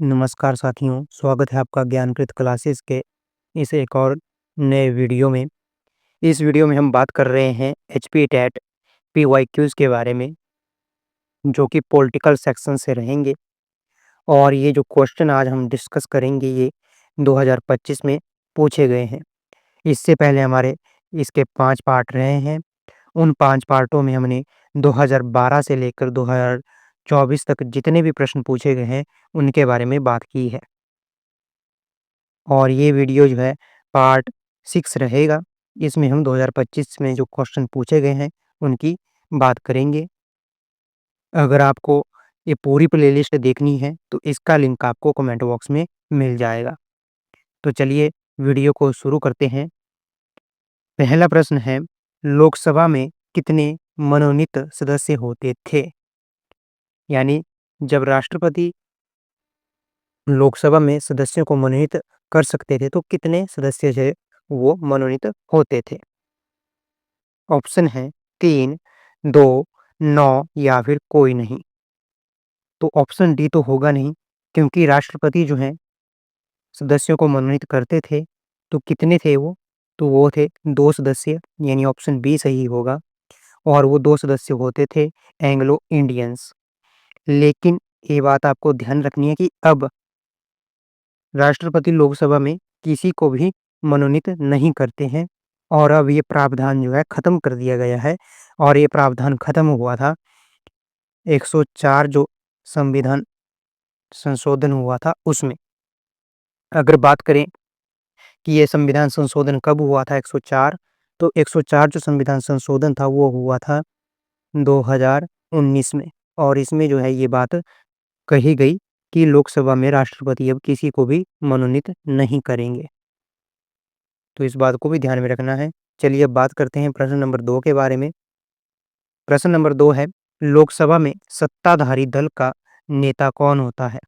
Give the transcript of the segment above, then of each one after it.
नमस्कार साथियों, स्वागत है आपका ज्ञानकृत क्लासेस के इस एक और नए वीडियो में। इस वीडियो में हम बात कर रहे हैं एचपी टेट पीवाईक्यूज़ के बारे में, जो कि पॉलिटिकल सेक्शन से रहेंगे। और ये जो क्वेश्चन आज हम डिस्कस करेंगे ये 2025 में पूछे गए हैं। इससे पहले हमारे इसके 5 पार्ट रहे हैं। उन 5 पार्टों में हमने 2012 से लेकर 2024 तक जितने भी प्रश्न पूछे गए हैं, उनके बारे में बात की है। और ये वीडियो जो है पार्ट 6 रहेगा। इसमें हम 2025 में जो क्वेश्चन पूछे गए हैं, उनकी बात करेंगे। अगर आपको ये पूरी प्लेलिस्ट देखनी है, तो इसका लिंक आपको कमेंट बॉक्स में मिल जाएगा। तो चलिए वीडियो को शुरू करते हैं। पहला प्रश्न है, लोकसभा में कितने मनोनीत सदस्य होते थे? यानी जब राष्ट्रपति लोकसभा में सदस्यों को मनोनीत कर सकते थे, तो कितने सदस्य जो है वो मनोनीत होते थे? ऑप्शन है 3, 2, 9 या फिर कोई नहीं। तो ऑप्शन डी तो होगा नहीं, क्योंकि राष्ट्रपति जो हैं सदस्यों को मनोनीत करते थे। तो कितने थे वो? तो वो थे 2 सदस्य, यानी ऑप्शन बी सही होगा। और वो 2 सदस्य होते थे एंग्लो इंडियंस। लेकिन ये बात आपको ध्यान रखनी है कि अब राष्ट्रपति लोकसभा में किसी को भी मनोनीत नहीं करते हैं, और अब ये प्रावधान जो है खत्म कर दिया गया है। और ये प्रावधान खत्म हुआ था 104 जो संविधान संशोधन हुआ था उसमें। अगर बात करें कि ये संविधान संशोधन कब हुआ था 104, तो 104 जो संविधान संशोधन था वो हुआ था 2019 में। और इसमें जो है ये बात कही गई कि लोकसभा में राष्ट्रपति अब किसी को भी मनोनीत नहीं करेंगे। तो इस बात को भी ध्यान में रखना है। चलिए अब बात करते हैं प्रश्न नंबर 2 के बारे में। प्रश्न नंबर 2 है, लोकसभा में सत्ताधारी दल का नेता कौन होता है?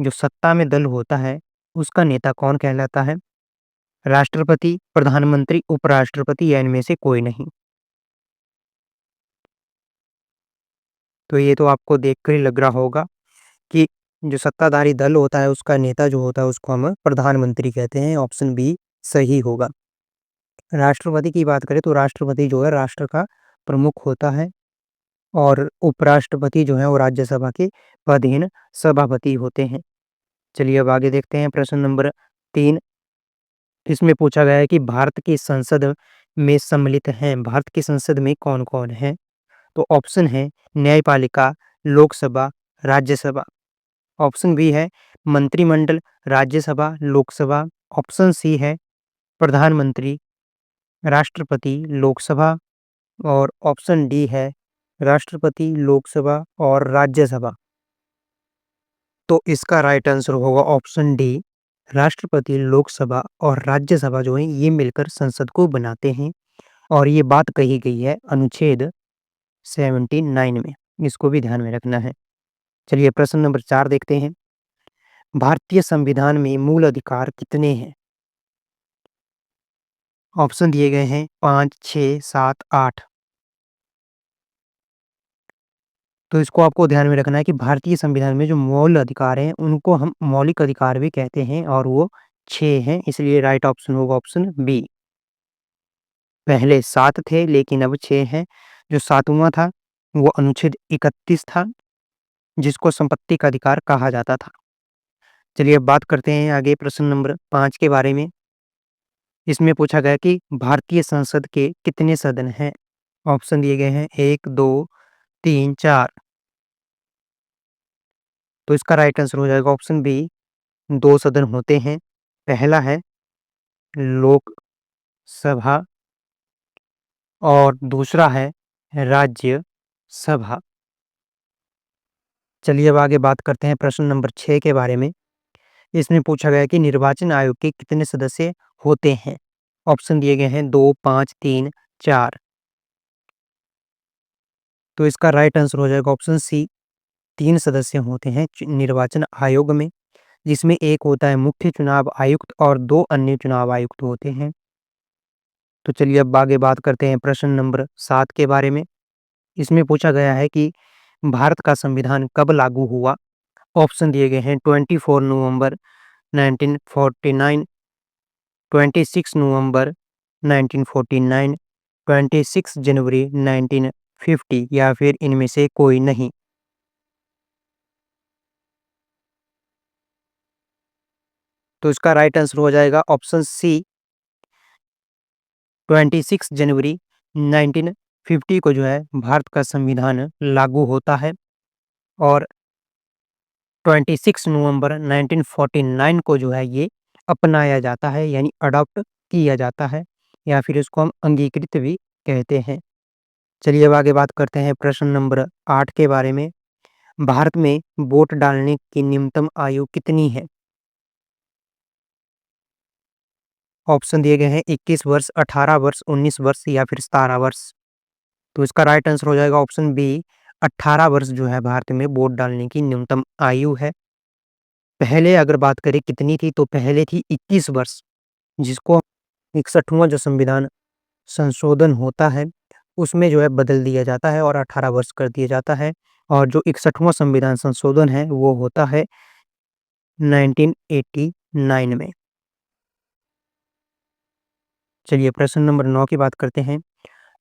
जो सत्ता में दल होता है, उसका नेता कौन कहलाता है? राष्ट्रपति, प्रधानमंत्री, उपराष्ट्रपति या इनमें से कोई नहीं? तो ये तो आपको देखकर ही लग रहा होगा कि जो सत्ताधारी दल होता है, उसका नेता जो होता है, उसको हम प्रधानमंत्री कहते हैं। ऑप्शन बी सही होगा। राष्ट्रपति की बात करें तो राष्ट्रपति जो है राष्ट्र का प्रमुख होता है, और उपराष्ट्रपति जो है वो राज्यसभा के पदहीन सभापति होते हैं। चलिए अब आगे देखते हैं प्रश्न नंबर 3। इसमें पूछा गया है कि भारत की संसद में सम्मिलित हैं, भारत की संसद में कौन-कौन है? तो ऑप्शन है न्यायपालिका, लोकसभा, राज्यसभा। ऑप्शन बी है मंत्रिमंडल, राज्यसभा, लोकसभा। ऑप्शन सी है प्रधानमंत्री, राष्ट्रपति, लोकसभा। और ऑप्शन डी है राष्ट्रपति, लोकसभा और राज्यसभा। तो इसका राइट आंसर होगा ऑप्शन डी, राष्ट्रपति, लोकसभा और राज्यसभा जो है ये मिलकर संसद को बनाते हैं। और ये बात कही गई है अनुच्छेद 79 में। इसको भी ध्यान में रखना है। चलिए प्रश्न नंबर 4 देखते हैं। भारतीय संविधान में मूल अधिकार कितने हैं? ऑप्शन दिए गए हैं 5, 6, 7, 8। तो इसको आपको ध्यान में रखना है कि भारतीय संविधान में जो मूल अधिकार हैं, उनको हम मौलिक अधिकार भी कहते हैं, और वो 6 हैं। इसलिए राइट ऑप्शन होगा ऑप्शन बी। पहले 7 थे लेकिन अब 6 हैं। जो 7वां था वो अनुच्छेद 31 था, जिसको संपत्ति का अधिकार कहा जाता था। चलिए अब बात करते हैं आगे प्रश्न नंबर 5 के बारे में। इसमें पूछा गया कि भारतीय संसद के कितने सदन हैं? ऑप्शन दिए गए हैं 1, 2, 3, 4। तो इसका राइट आंसर हो जाएगा ऑप्शन बी, 2 सदन होते हैं। पहला है लोकसभा और दूसरा है राज्यसभा। चलिए अब आगे बात करते हैं प्रश्न नंबर 6 के बारे में। इसमें पूछा गया है कि निर्वाचन आयोग के कितने सदस्य होते हैं? ऑप्शन दिए गए हैं 2, 5, 3, 4। तो इसका राइट आंसर हो जाएगा ऑप्शन सी, 3 सदस्य होते हैं निर्वाचन आयोग में, जिसमें एक होता है मुख्य चुनाव आयुक्त और 2 अन्य चुनाव आयुक्त होते हैं। तो चलिए अब आगे बात करते हैं प्रश्न नंबर 7 के बारे में। इसमें पूछा गया है कि भारत का संविधान कब लागू हुआ? ऑप्शन दिए गए हैं 24 नवंबर 1949, 26 नवंबर 1949, 26 जनवरी 1950 या फिर इनमें से कोई नहीं। तो इसका राइट आंसर हो जाएगा ऑप्शन सी, 26 जनवरी 1950 को जो है भारत का संविधान लागू होता है और 26 नवंबर 1949 को जो है ये अपनाया जाता है, यानी अडॉप्ट किया जाता है, या फिर इसको हम अंगीकृत भी कहते हैं। चलिए अब आगे बात करते हैं प्रश्न नंबर 8 के बारे में। भारत में वोट डालने की न्यूनतम आयु कितनी है? ऑप्शन दिए गए हैं 21 वर्ष, 18 वर्ष, 19 वर्ष या फिर 17 वर्ष। तो इसका राइट आंसर हो जाएगा ऑप्शन बी, 18 वर्ष जो है भारत में वोट डालने की न्यूनतम आयु है। पहले अगर बात करें कितनी थी, तो पहले थी 21 वर्ष, जिसको 61वां जो संविधान संशोधन होता है, उसमें जो है बदल दिया जाता है और 18 वर्ष कर दिया जाता है, और जो 61वां संविधान संशोधन है, वो होता है 1989 में। चलिए प्रश्न नंबर 9 की बात करते हैं।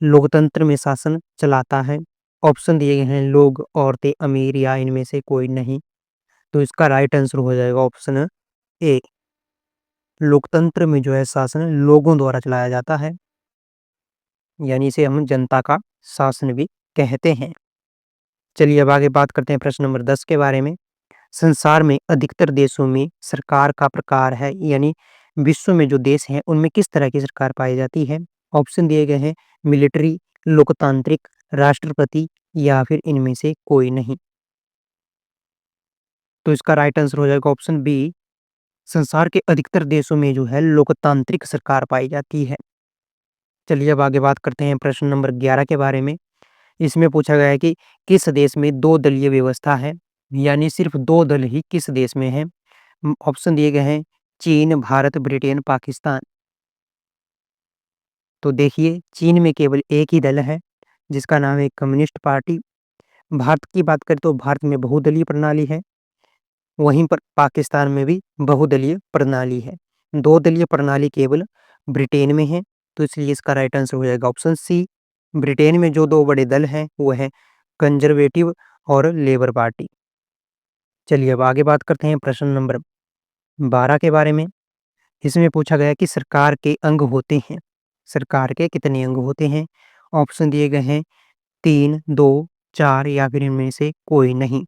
लोकतंत्र में शासन चलाता है? ऑप्शन दिए गए हैं लोग, औरतें, अमीर या इनमें से कोई नहीं। तो इसका राइट आंसर हो जाएगा ऑप्शन ए, लोकतंत्र में जो है शासन लोगों द्वारा चलाया जाता है, यानी इसे हम जनता का शासन भी कहते हैं। चलिए अब आगे बात करते हैं प्रश्न नंबर 10 के बारे में। संसार में अधिकतर देशों में सरकार का प्रकार है, यानी विश्व में जो देश हैं उनमें किस तरह की सरकार पाई जाती है? ऑप्शन दिए गए हैं मिलिट्री, लोकतांत्रिक, राष्ट्रपति या फिर इनमें से कोई नहीं। तो इसका राइट आंसर हो जाएगा ऑप्शन बी, संसार के अधिकतर देशों में जो है लोकतांत्रिक सरकार पाई जाती है। चलिए अब आगे बात करते हैं प्रश्न नंबर 11 के बारे में। इसमें पूछा गया है कि किस देश में दो दलीय व्यवस्था है, यानी सिर्फ दो दल ही किस देश में है? ऑप्शन दिए गए हैं चीन, भारत, ब्रिटेन, पाकिस्तान। तो देखिए चीन में केवल एक ही दल है, जिसका नाम है कम्युनिस्ट पार्टी। भारत की बात करें तो भारत में बहुदलीय प्रणाली है, वहीं पर पाकिस्तान में भी बहुदलीय प्रणाली है। दो दलीय प्रणाली केवल ब्रिटेन में है, तो इसलिए इसका राइट आंसर हो जाएगा ऑप्शन सी। ब्रिटेन में जो दो बड़े दल हैं वो है कंजर्वेटिव और लेबर पार्टी। चलिए अब आगे बात करते हैं प्रश्न नंबर 12 के बारे में। इसमें पूछा गया कि सरकार के अंग होते हैं, सरकार के कितने अंग होते हैं? ऑप्शन दिए गए हैं 3, 2, 4 या फिर इनमें से कोई नहीं।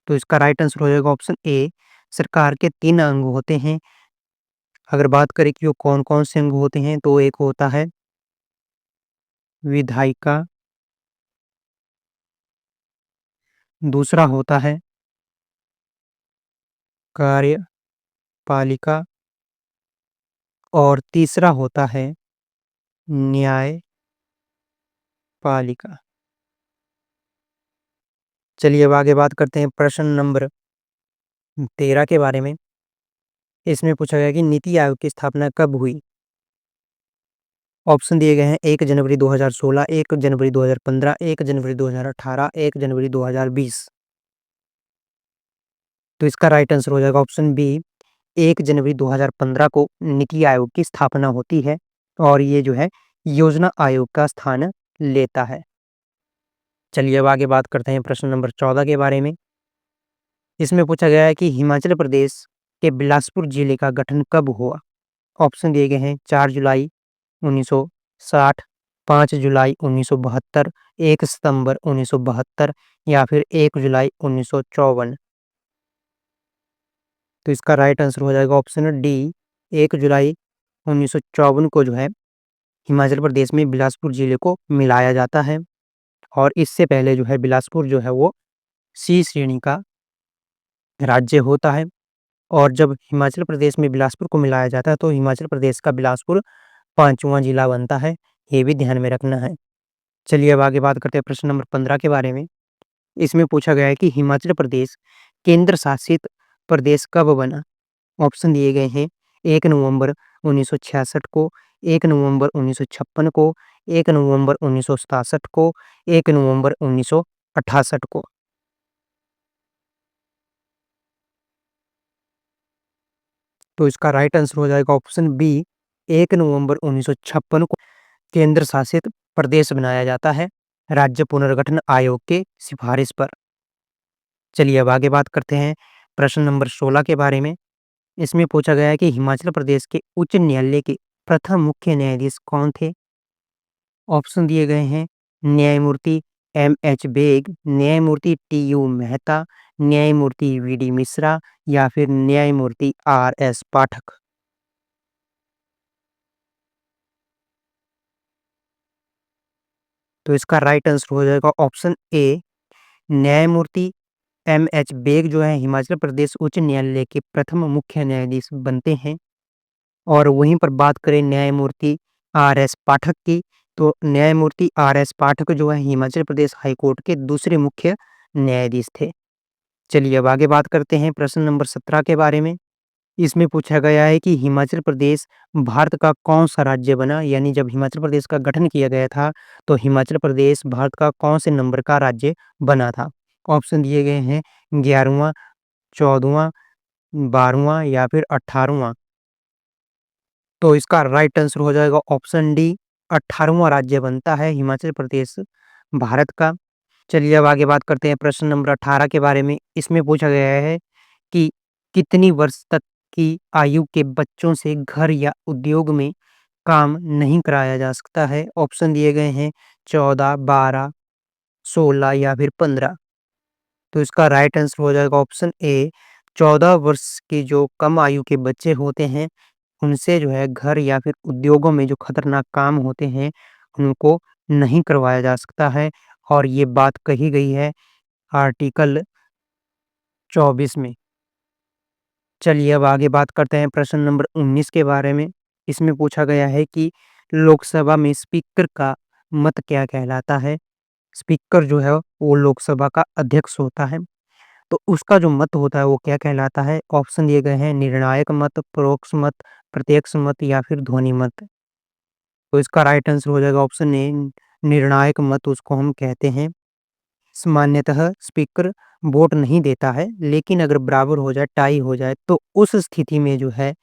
तो इसका राइट आंसर हो जाएगा ऑप्शन ए, सरकार के 3 अंग होते हैं। अगर बात करें कि वो कौन-कौन से अंग होते हैं, तो एक होता है विधायिका, दूसरा होता है कार्यपालिका और तीसरा होता है न्यायपालिका। चलिए अब आगे बात करते हैं प्रश्न नंबर 13 के बारे में। इसमें पूछा गया कि नीति आयोग की स्थापना कब हुई? ऑप्शन दिए गए हैं 1 जनवरी 2016, 1 जनवरी 2015, 1 जनवरी 2018, 1 जनवरी 2020। तो इसका राइट आंसर हो जाएगा ऑप्शन बी, 1 जनवरी 2015 को नीति आयोग की स्थापना होती है और ये जो है योजना आयोग का स्थान लेता है। चलिए अब आगे बात करते हैं प्रश्न नंबर 14 के बारे में। इसमें पूछा गया है कि हिमाचल प्रदेश के बिलासपुर जिले का गठन कब हुआ? ऑप्शन दिए गए हैं 4 जुलाई 1960, 5 जुलाई 1972, 1 सितंबर 1972 या फिर 1 जुलाई 1954। तो इसका राइट आंसर हो जाएगा ऑप्शन डी, 1 जुलाई 1954 को जो है हिमाचल प्रदेश में बिलासपुर जिले को मिलाया जाता है और इससे पहले जो है बिलासपुर जो है वो सी श्रेणी का राज्य होता है, और जब हिमाचल प्रदेश में बिलासपुर को मिलाया जाता है तो हिमाचल प्रदेश का बिलासपुर 5वां जिला बनता है, ये भी ध्यान में रखना है। चलिए अब आगे बात करते हैं प्रश्न नंबर 15 के बारे में। इसमें पूछा गया है कि हिमाचल प्रदेश केंद्र शासित प्रदेश कब बना? ऑप्शन दिए गए हैं 1 नवंबर 1966 को, 1 नवंबर 1956 को, 1 नवंबर 1967 को, 1 नवंबर 1968 को। तो इसका राइट आंसर हो जाएगा ऑप्शन बी, 1 नवंबर 1956 को केंद्र शासित प्रदेश बनाया जाता है राज्य पुनर्गठन आयोग के सिफारिश पर। चलिए अब आगे बात करते हैं प्रश्न नंबर 16 के बारे में। इसमें पूछा गया है कि हिमाचल प्रदेश के उच्च न्यायालय के प्रथम मुख्य न्यायाधीश कौन थे? ऑप्शन दिए गए हैं न्यायमूर्ति एम.एच. बेग, न्यायमूर्ति टी.यू. मेहता, न्यायमूर्ति वी.डी. मिश्रा या फिर न्यायमूर्ति आर.एस. पाठक। तो इसका राइट आंसर हो जाएगा ऑप्शन ए, न्यायमूर्ति एम.एच. बेग जो है हिमाचल प्रदेश उच्च न्यायालय के प्रथम मुख्य न्यायाधीश बनते हैं। और वहीं पर बात करें न्यायमूर्ति आर.एस. पाठक की, तो न्यायमूर्ति आर.एस. पाठक जो है हिमाचल प्रदेश हाई कोर्ट के दूसरे मुख्य न्यायाधीश थे। चलिए अब आगे बात करते हैं प्रश्न नंबर 17 के बारे में। इसमें पूछा गया है कि हिमाचल प्रदेश भारत का कौन-सा राज्य बना? यानी जब हिमाचल प्रदेश का गठन किया गया था, तो हिमाचल प्रदेश भारत का कौन से नंबर का राज्य बना था? ऑप्शन दिए गए हैं 11वाँ, 14वाँ, 12वाँ या फिर 18वाँ। तो इसका राइट आंसर हो जाएगा ऑप्शन डी, 18वाँ राज्य बनता है हिमाचल प्रदेश भारत का। चलिए अब आगे बात करते हैं प्रश्न नंबर 18 के बारे में। इसमें पूछा गया है कि कितनी वर्ष तक की आयु के बच्चों से घर या उद्योग में काम नहीं कराया जा सकता है? ऑप्शन दिए गए हैं 14, 12, 16 या फिर 15। तो इसका राइट आंसर हो जाएगा ऑप्शन ए, 14 वर्ष के जो कम आयु के बच्चे होते हैं, उनसे जो है घर या फिर उद्योगों में जो खतरनाक काम होते हैं, उनको नहीं करवाया जा सकता है और ये बात कही गई है आर्टिकल 24 में। चलिए अब आगे बात करते हैं प्रश्न नंबर 19 के बारे में। इसमें पूछा गया है कि लोकसभा में स्पीकर का मत क्या कहलाता है? स्पीकर जो है वो लोकसभा का अध्यक्ष होता है, तो उसका जो मत होता है वो क्या कहलाता है? ऑप्शन दिए गए हैं निर्णायक मत, परोक्ष मत, प्रत्यक्ष मत या फिर ध्वनि मत। तो इसका राइट आंसर हो जाएगा ऑप्शन ए, निर्णायक मत उसको हम कहते हैं। सामान्यतः स्पीकर वोट नहीं देता है, लेकिन अगर बराबर हो जाए, टाई हो जाए, तो उस स्थिति में जो है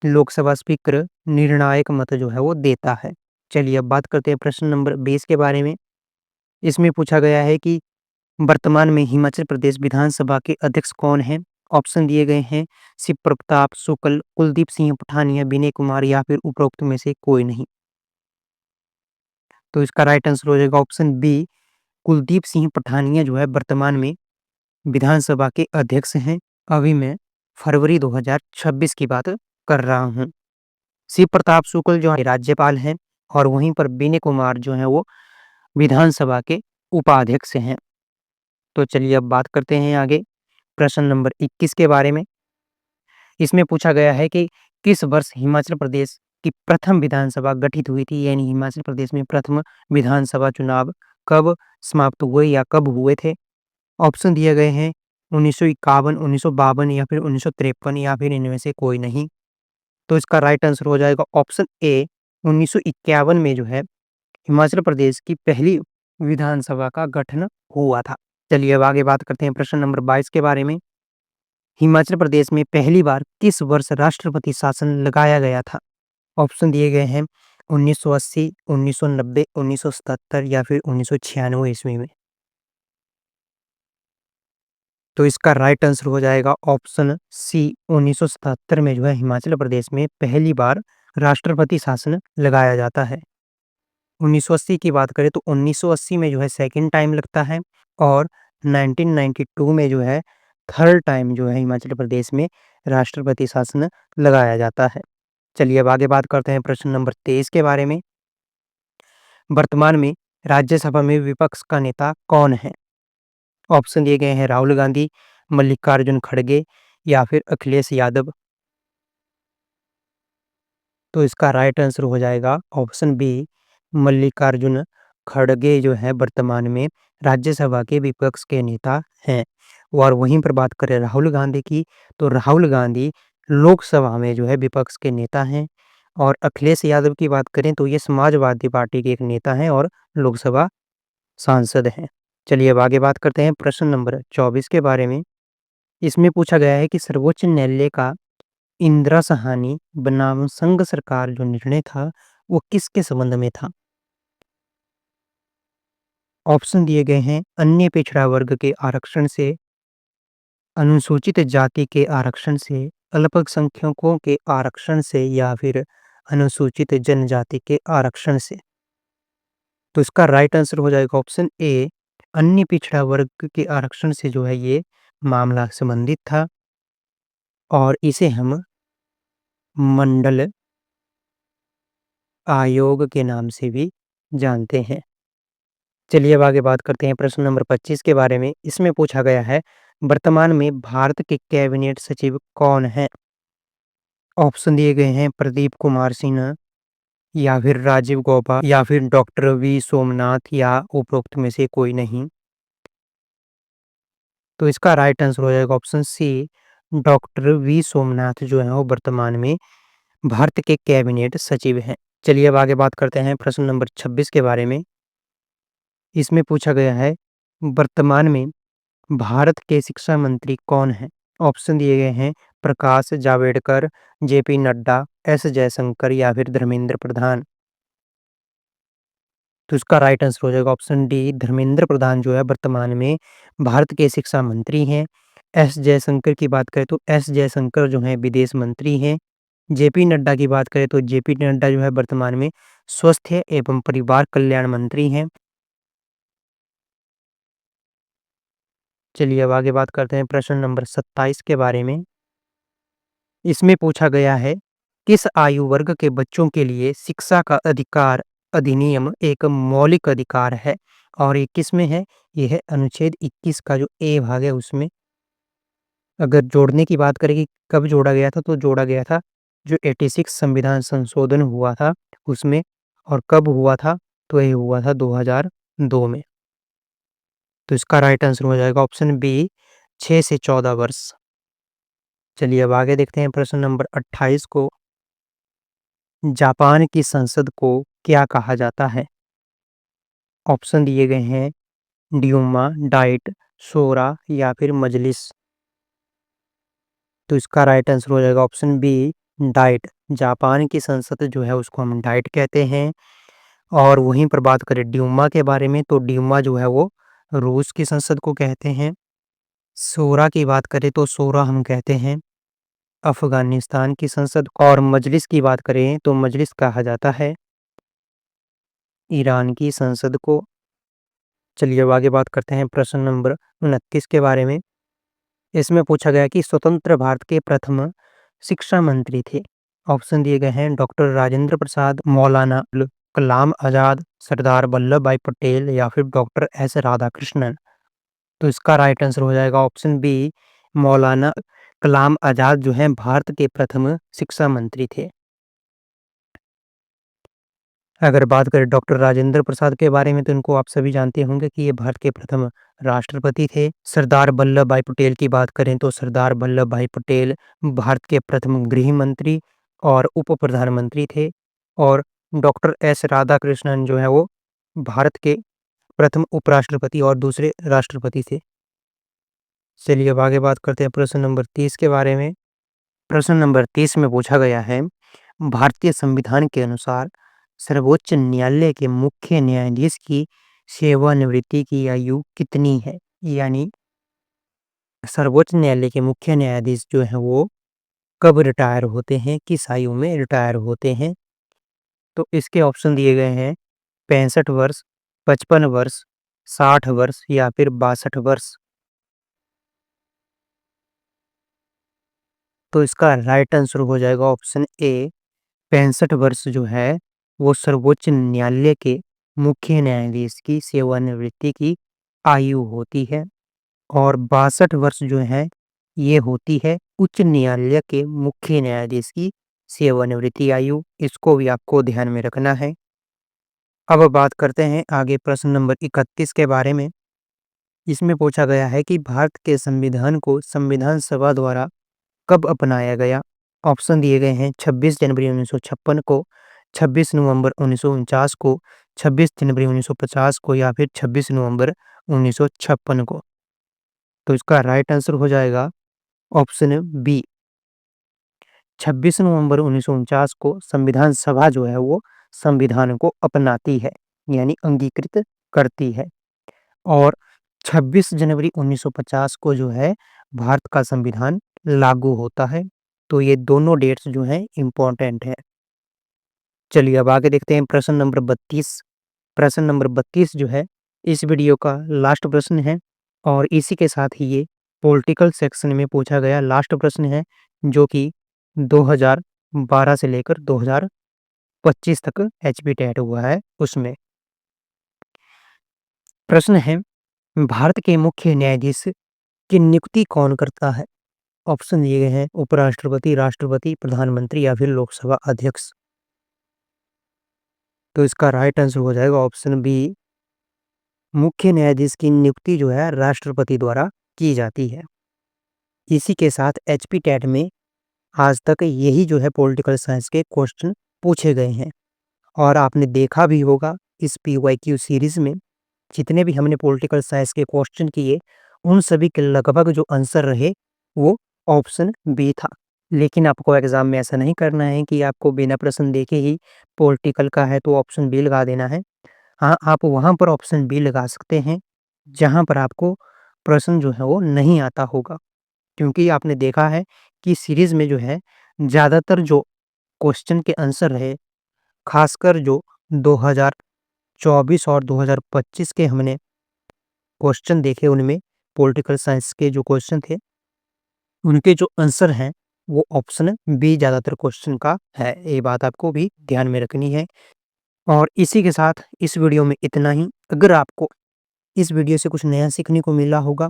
लोकसभा स्पीकर निर्णायक मत जो है वो देता है। चलिए अब बात करते हैं प्रश्न नंबर 20 के बारे में। इसमें पूछा गया है कि वर्तमान में हिमाचल प्रदेश विधानसभा के अध्यक्ष कौन हैं? ऑप्शन दिए गए हैं शिव प्रताप शुक्ल, कुलदीप सिंह पठानिया, विनय कुमार या फिर उपरोक्त में से कोई नहीं। तो इसका राइट आंसर हो जाएगा ऑप्शन बी, कुलदीप सिंह पठानिया जो है वर्तमान में विधानसभा के अध्यक्ष हैं। अभी मैं फरवरी 2026 की बात कर रहा हूँ। शिव प्रताप शुक्ल जो है राज्यपाल हैं और वहीं पर विनय कुमार जो हैं वो विधानसभा के उपाध्यक्ष हैं। तो चलिए अब बात करते हैं आगे प्रश्न नंबर 21 के बारे में। इसमें पूछा गया है कि किस वर्ष हिमाचल प्रदेश की प्रथम विधानसभा गठित हुई थी? यानी हिमाचल प्रदेश में प्रथम विधानसभा चुनाव कब समाप्त हुए या कब हुए थे? ऑप्शन दिए गए हैं 1951, 1952 या फिर 1953 या फिर इनमें से कोई नहीं। तो इसका राइट आंसर हो जाएगा ऑप्शन ए, 1951 में जो है हिमाचल प्रदेश की पहली विधानसभा का गठन हुआ था। चलिए अब आगे बात करते हैं प्रश्न नंबर 22 के बारे में। हिमाचल प्रदेश में पहली बार किस वर्ष राष्ट्रपति शासन लगाया गया था? ऑप्शन दिए गए हैं 1980, 1990, 1977 या फिर 1996 ईस्वी में। तो इसका राइट आंसर हो जाएगा ऑप्शन सी, 1977 में जो है हिमाचल प्रदेश में पहली बार राष्ट्रपति शासन लगाया जाता है। 1980 की बात करें तो 1980 में जो है सेकंड टाइम लगता है और 1992 में जो है थर्ड टाइम जो है हिमाचल प्रदेश में राष्ट्रपति शासन लगाया जाता है। चलिए अब आगे बात करते हैं प्रश्न नंबर 23 के बारे में। वर्तमान में राज्यसभा में विपक्ष का नेता कौन है? ऑप्शन दिए गए हैं राहुल गांधी, मल्लिकार्जुन खड़गे या फिर अखिलेश यादव। तो इसका राइट आंसर हो जाएगा ऑप्शन बी, मल्लिकार्जुन खड़गे जो है वर्तमान में राज्यसभा के विपक्ष के नेता हैं। और वहीं पर बात करें राहुल गांधी की, तो राहुल गांधी लोकसभा में जो है विपक्ष के नेता हैं। और अखिलेश यादव की बात करें तो ये समाजवादी पार्टी के एक नेता हैं और लोकसभा सांसद हैं। चलिए अब आगे बात करते हैं प्रश्न नंबर 24 के बारे में। इसमें पूछा गया है कि सर्वोच्च न्यायालय का इंदिरा साहनी बनाम संघ सरकार जो निर्णय था, वो किसके संबंध में था? ऑप्शन दिए गए हैं अन्य पिछड़ा वर्ग के आरक्षण से, अनुसूचित जाति के आरक्षण से, अल्पसंख्यकों के आरक्षण से या फिर अनुसूचित जनजाति के आरक्षण से। तो इसका राइट आंसर हो जाएगा ऑप्शन ए, अन्य पिछड़ा वर्ग के आरक्षण से जो है ये मामला संबंधित था और इसे हम मंडल आयोग के नाम से भी जानते हैं। चलिए अब आगे बात करते हैं प्रश्न नंबर 25 के बारे में। इसमें पूछा गया है वर्तमान में भारत के कैबिनेट सचिव कौन हैं? ऑप्शन दिए गए हैं प्रदीप कुमार सिन्हा या फिर राजीव गौबा या फिर डॉक्टर वी सोमनाथ या उपरोक्त में से कोई नहीं। तो इसका राइट आंसर हो जाएगा option C, doctor V Somnath जो है वो वर्तमान में भारत के कैबिनेट सचिव हैं। चलिए अब आगे बात करते हैं प्रश्न नंबर 26 के बारे में। इसमें पूछा गया है वर्तमान में भारत के शिक्षा मंत्री कौन हैं? ऑप्शन दिए गए हैं प्रकाश जावड़ेकर, जेपी नड्डा, एस जयशंकर या फिर धर्मेंद्र प्रधान। तो इसका राइट आंसर हो जाएगा ऑप्शन डी, धर्मेंद्र प्रधान जो है वर्तमान में भारत के शिक्षा मंत्री हैं। एस जयशंकर की बात करें तो एस जयशंकर जो हैं विदेश मंत्री हैं। जेपी नड्डा की बात करें तो जेपी नड्डा जो है वर्तमान में स्वास्थ्य एवं परिवार कल्याण मंत्री हैं। चलिए अब आगे बात करते हैं प्रश्न नंबर 27 के बारे में। इसमें पूछा गया है किस आयु वर्ग के बच्चों के लिए शिक्षा का अधिकार अधिनियम एक मौलिक अधिकार है और ये किसमें है? ये है अनुच्छेद 21 का जो ए भाग है उसमें। अगर जोड़ने की बात करें कि कब जोड़ा गया था, तो जोड़ा गया था जो 86 संविधान संशोधन हुआ था उसमें। और कब हुआ था? तो ये हुआ था 2002 में। तो इसका राइट आंसर हो जाएगा ऑप्शन बी, 6 से 14 वर्ष। चलिए अब आगे देखते हैं प्रश्न नंबर 28 को। जापान की संसद को क्या कहा जाता है? ऑप्शन दिए गए हैं ड्यूमा, डाइट, शोरा या फिर मजलिस। तो इसका राइट आंसर हो जाएगा ऑप्शन बी, डाइट। जापान की संसद जो है उसको हम डाइट कहते हैं। और वहीं पर बात करें ड्यूमा के बारे में, तो ड्यूमा जो है वो रूस की संसद को कहते हैं। शोरा की बात करें तो शोरा हम कहते हैं अफगानिस्तान की संसद को। और मजलिस की बात करें तो मजलिस कहा जाता है ईरान की संसद को। चलिए अब आगे बात करते हैं प्रश्न नंबर 29 के बारे में। इसमें पूछा गया कि स्वतंत्र भारत के प्रथम शिक्षा मंत्री थे। ऑप्शन दिए गए हैं डॉक्टर राजेंद्र प्रसाद, मौलाना अबुल कलाम आजाद, सरदार वल्लभ भाई पटेल या फिर डॉक्टर एस राधाकृष्णन। तो इसका राइट आंसर हो जाएगा ऑप्शन बी, मौलाना कलाम आजाद जो हैं भारत के प्रथम शिक्षा मंत्री थे। अगर बात करें डॉक्टर राजेंद्र प्रसाद के बारे में, तो इनको आप सभी जानते होंगे कि ये भारत के प्रथम राष्ट्रपति थे। सरदार वल्लभ भाई पटेल की बात करें तो सरदार वल्लभ भाई पटेल भारत के प्रथम गृह मंत्री और उप प्रधानमंत्री थे। और डॉक्टर एस राधाकृष्णन जो है वो भारत के प्रथम उपराष्ट्रपति और दूसरे राष्ट्रपति थे। चलिए अब आगे बात करते हैं प्रश्न नंबर 30 के बारे में। प्रश्न नंबर 30 में पूछा गया है भारतीय संविधान के अनुसार सर्वोच्च न्यायालय के मुख्य न्यायाधीश की सेवानिवृत्ति की आयु कितनी है? यानी सर्वोच्च न्यायालय के मुख्य न्यायाधीश जो हैं वो कब रिटायर होते हैं, किस आयु में रिटायर होते हैं? तो इसके ऑप्शन दिए गए हैं 65 वर्ष, 55 वर्ष, 60 वर्ष या फिर 62 वर्ष। तो इसका राइट आंसर हो जाएगा ऑप्शन ए, 65 वर्ष जो है वो सर्वोच्च न्यायालय के मुख्य न्यायाधीश की सेवानिवृत्ति की आयु होती है। और 62 वर्ष जो है ये होती है उच्च न्यायालय के मुख्य न्यायाधीश की सेवानिवृत्ति आयु। इसको भी आपको ध्यान में रखना है। अब बात करते हैं आगे प्रश्न नंबर 31 के बारे में। इसमें पूछा गया है कि भारत के संविधान को संविधान सभा द्वारा कब अपनाया गया? ऑप्शन दिए गए हैं 26 जनवरी 1956 को, 26 नवंबर 1949 को, 26 जनवरी 1950 को या फिर 26 नवंबर 1956 को। तो इसका राइट आंसर हो जाएगा ऑप्शन बी, 26 नवंबर 1949 को संविधान सभा जो है वो संविधान को अपनाती है, यानी अंगीकृत करती है। और 26 जनवरी 1950 को जो है भारत का संविधान लागू होता है। तो ये दोनों डेट्स जो हैं इम्पोर्टेंट है। चलिए अब आगे देखते हैं प्रश्न नंबर 32। प्रश्न नंबर 32 जो है इस वीडियो का लास्ट प्रश्न है और इसी के साथ ही ये पॉलिटिकल सेक्शन में पूछा गया लास्ट प्रश्न है, जो कि 2012 से लेकर 2025 तक एचपी टेट हुआ है उसमें। प्रश्न है, भारत के मुख्य न्यायाधीश की नियुक्ति कौन करता है? ऑप्शन दिए गए हैं उपराष्ट्रपति, राष्ट्रपति, प्रधानमंत्री या फिर लोकसभा अध्यक्ष। तो इसका राइट आंसर हो जाएगा ऑप्शन बी, मुख्य न्यायाधीश की नियुक्ति जो है राष्ट्रपति द्वारा की जाती है। इसी के साथ एचपी टेट में आज तक यही जो है पॉलिटिकल साइंस के क्वेश्चन पूछे गए हैं। और आपने देखा भी होगा इस पीवाईक्यू सीरीज में जितने भी हमने पॉलिटिकल साइंस के क्वेश्चन किए, उन सभी के लगभग जो आंसर रहे वो ऑप्शन बी था। लेकिन आपको एग्जाम में ऐसा नहीं करना है कि आपको बिना प्रश्न देखे ही पॉलिटिकल का है तो ऑप्शन बी लगा देना है। हाँ, आप वहाँ पर ऑप्शन बी लगा सकते हैं जहाँ पर आपको प्रश्न जो है वो नहीं आता होगा। क्योंकि आपने देखा है कि सीरीज में जो है ज़्यादातर जो क्वेश्चन के आंसर रहे, खासकर जो 2024 और 2025 के हमने क्वेश्चन देखे, उनमें पॉलिटिकल साइंस के जो क्वेश्चन थे उनके जो आंसर हैं वो ऑप्शन बी ज़्यादातर क्वेश्चन का है। ये बात आपको भी ध्यान में रखनी है। और इसी के साथ इस वीडियो में इतना ही। अगर आपको इस वीडियो से कुछ नया सीखने को मिला होगा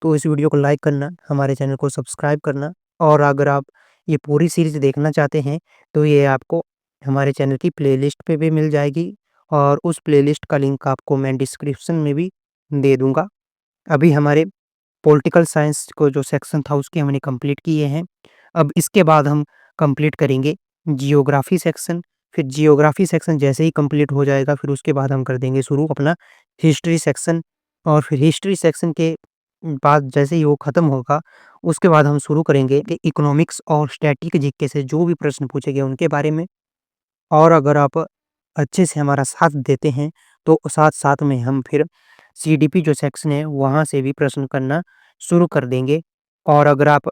तो इस वीडियो को लाइक करना, हमारे चैनल को सब्सक्राइब करना। और अगर आप ये पूरी सीरीज़ देखना चाहते हैं तो ये आपको हमारे चैनल की प्लेलिस्ट पे भी मिल जाएगी और उस प्लेलिस्ट का लिंक आपको मैं डिस्क्रिप्शन में भी दे दूँगा। अभी हमारे पॉलिटिकल साइंस को जो सेक्शन था उसके हमने कंप्लीट किए हैं। अब इसके बाद हम कंप्लीट करेंगे जियोग्राफी सेक्शन। फिर जियोग्राफी सेक्शन जैसे ही कंप्लीट हो जाएगा फिर उसके बाद हम कर देंगे शुरू अपना हिस्ट्री सेक्शन। और फिर हिस्ट्री सेक्शन के बाद जैसे ही वो ख़त्म होगा उसके बाद हम शुरू करेंगे कि इकोनॉमिक्स और स्टैटिक जीके से जो भी प्रश्न पूछे गए उनके बारे में। और अगर आप अच्छे से हमारा साथ देते हैं तो साथ-साथ में हम फिर सीडीपी जो सेक्शन है वहाँ से भी प्रश्न करना शुरू कर देंगे। और अगर आप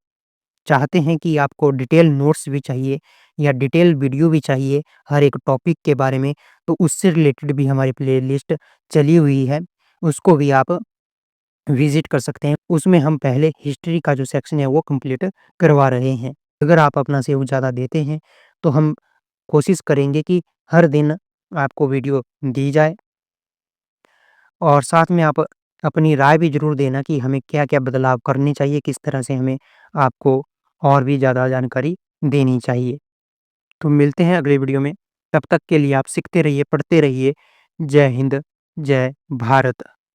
चाहते हैं कि आपको डिटेल नोट्स भी चाहिए या डिटेल वीडियो भी चाहिए हर एक टॉपिक के बारे में, तो उससे रिलेटेड भी हमारी प्लेलिस्ट चली हुई है, उसको भी आप विज़िट कर सकते हैं। उसमें हम पहले हिस्ट्री का जो सेक्शन है वो कंप्लीट करवा रहे हैं। अगर आप अपना सहयोग ज़्यादा देते हैं तो हम कोशिश करेंगे कि हर दिन आपको वीडियो दी जाए। और साथ में आप अपनी राय भी ज़रूर देना कि हमें क्या-क्या बदलाव करने चाहिए, किस तरह से हमें आपको और भी ज़्यादा जानकारी देनी चाहिए। तो मिलते हैं अगले वीडियो में, तब तक के लिए आप सीखते रहिए, पढ़ते रहिए। जय हिंद, जय भारत।